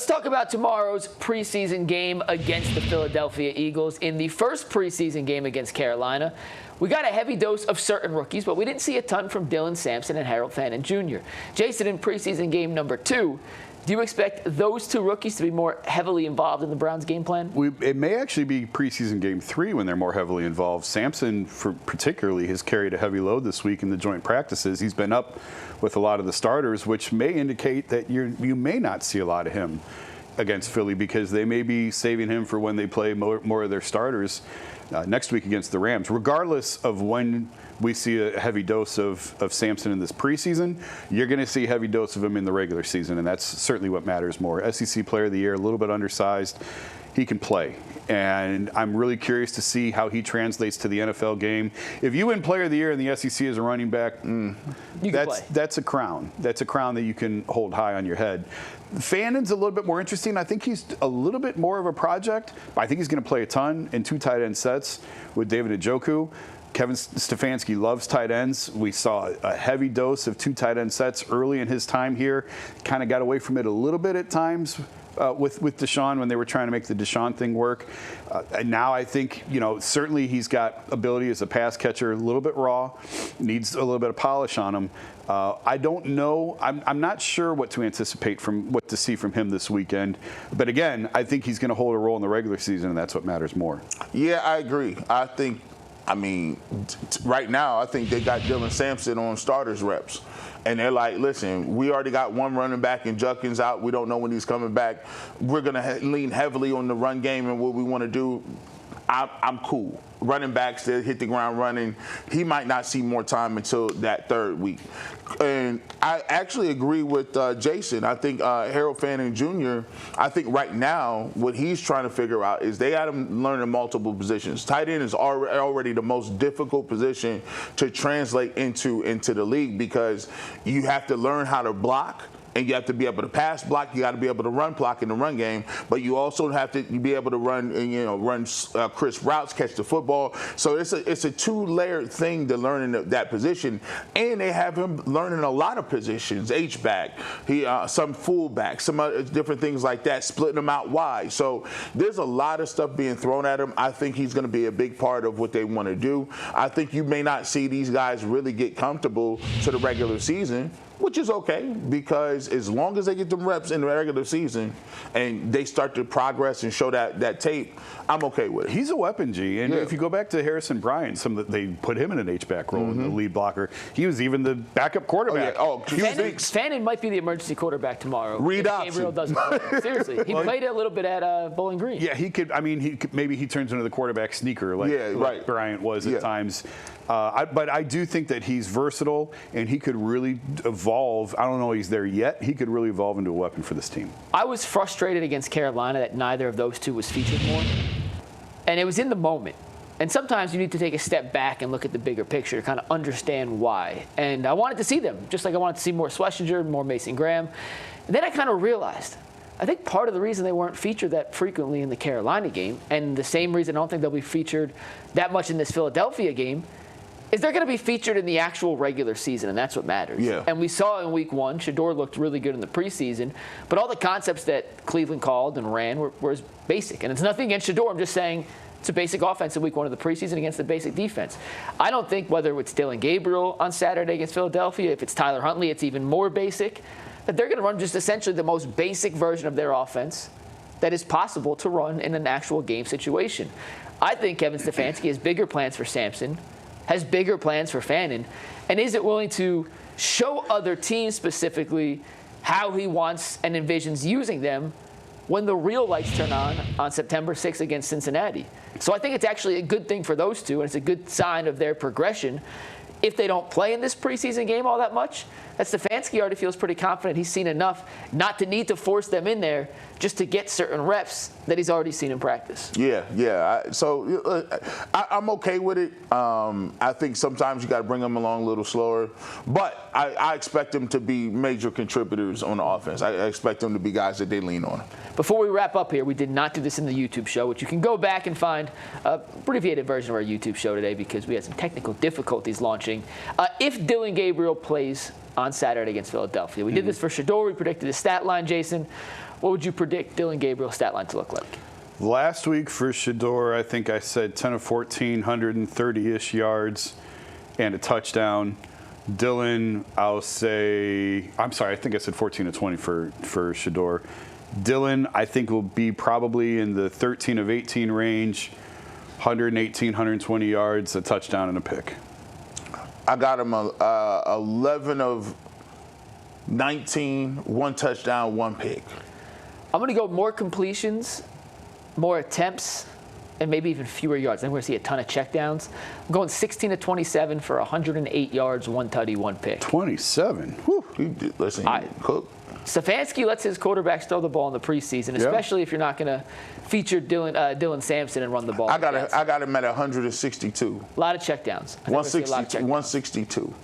Let's talk about tomorrow's preseason game against the Philadelphia Eagles. In the first preseason game against Carolina, we got a heavy dose of certain rookies, but we didn't see a ton from Dylan Sampson and Harold Fannin Jr. Jason, in preseason game number 2, do you expect those two rookies to be more heavily involved in the Browns' game plan? It may actually be preseason game 3 when they're more heavily involved. Sampson, particularly, has carried a heavy load this week in the joint practices. He's been up with a lot of the starters, which may indicate that you may not see a lot of him against Philly because they may be saving him for when they play more of their starters next week against the Rams. Regardless of when we see a heavy dose of Sampson in this preseason, you're going to see a heavy dose of him in the regular season, and that's certainly what matters more. SEC Player of the Year, a little bit undersized. He can play, and I'm really curious to see how he translates to the NFL game. If you win Player of the Year in the SEC as a running back, that's a crown. That's a crown that you can hold high on your head. Fannin's a little bit more interesting. I think he's a little bit more of a project, but I think he's going to play a ton in 2 tight end sets with David Njoku. Kevin Stefanski loves tight ends. We saw a heavy dose of 2 tight end sets early in his time here. Kind of got away from it a little bit at times with Deshaun when they were trying to make the Deshaun thing work. And now I think, certainly he's got ability as a pass catcher, a little bit raw, needs a little bit of polish on him. I don't know. I'm not sure what to anticipate what to see from him this weekend. But again, I think he's going to hold a role in the regular season, and that's what matters more. Yeah, I agree. Right now, I think they got Dylan Sampson on starters reps. And they're like, listen, we already got one running back and Judkins out. We don't know when he's coming back. We're going to lean heavily on the run game and what we want to do. I'm cool. Running backs that hit the ground running, he might not see more time until that 3rd week. And I actually agree with Jason. I think Harold Fannin Jr., I think right now what he's trying to figure out is they got him learning multiple positions. Tight end is already the most difficult position to translate into the league because you have to learn how to block. And you have to be able to pass block. You got to be able to run block in the run game. But you also have to be able to run crisp routes, catch the football. So it's a 2-layered thing to learning that position. And they have him learning a lot of positions, H-back, some fullback, some other different things like that, splitting them out wide. So there's a lot of stuff being thrown at him. I think he's going to be a big part of what they want to do. I think you may not see these guys really get comfortable to the regular season, which is okay, because as long as they get them reps in the regular season and they start to progress and show that tape, I'm okay with it. He's a weapon, G. And if you go back to Harrison Bryant, they put him in an H-back role in the lead blocker. He was even the backup quarterback. Fannin might be the emergency quarterback tomorrow. Read option. Gabriel doesn't play. Seriously. He played a little bit at Bowling Green. Yeah, he could. Maybe he turns into the quarterback sneaker like Bryant was at times. But I do think that he's versatile, and he could really evolve. I don't know he's there yet. He could really evolve into a weapon for this team. I was frustrated against Carolina that neither of those two was featured more. And it was in the moment. And sometimes you need to take a step back and look at the bigger picture to kind of understand why. And I wanted to see them, just like I wanted to see more Schlesinger, more Mason Graham. And then I kind of realized, I think part of the reason they weren't featured that frequently in the Carolina game, and the same reason I don't think they'll be featured that much in this Philadelphia game, is they're going to be featured in the actual regular season, and that's what matters. Yeah. And we saw in week 1, Shedeur looked really good in the preseason, but all the concepts that Cleveland called and ran were as basic. And it's nothing against Shedeur. I'm just saying it's a basic offense in week 1 of the preseason against the basic defense. I don't think whether it's Dylan Gabriel on Saturday against Philadelphia, if it's Tyler Huntley, it's even more basic, that they're going to run just essentially the most basic version of their offense that is possible to run in an actual game situation. I think Kevin Stefanski has bigger plans for Sampson, has bigger plans for Fannin, and isn't willing to show other teams specifically how he wants and envisions using them when the real lights turn on September 6th against Cincinnati. So I think it's actually a good thing for those two, and it's a good sign of their progression. If they don't play in this preseason game all that much, that Stefanski already feels pretty confident he's seen enough not to need to force them in there just to get certain reps that he's already seen in practice. Yeah. I'm okay with it. I think sometimes you got to bring them along a little slower. But I expect them to be major contributors on the offense. I expect them to be guys that they lean on. Before we wrap up here, we did not do this in the YouTube show, which you can go back and find a abbreviated version of our YouTube show today because we had some technical difficulties launching. If Dylan Gabriel plays on Saturday against Philadelphia, we did this for Shedeur. We predicted his stat line, Jason. what would you predict Dillon Gabriel's stat line to look like? Last week for Shedeur, I think I said 10 of 14, 130-ish yards and a touchdown. Dillon, I think I said 14 of 20 for Shedeur. Dillon, I think, will be probably in the 13 of 18 range, 118, 120 yards, a touchdown and a pick. I got him 11 of 19, 1 touchdown, 1 pick. I'm going to go more completions, more attempts, and maybe even fewer yards. I'm going to see a ton of checkdowns. I'm going 16 to 27 for 108 yards, 1 tutty, 1 pick. 27. Whew. Listen, Cook. Stefanski lets his quarterbacks throw the ball in the preseason, especially if you're not going to feature Dylan Sampson and run the ball. I got him at 162. A lot of checkdowns. 162.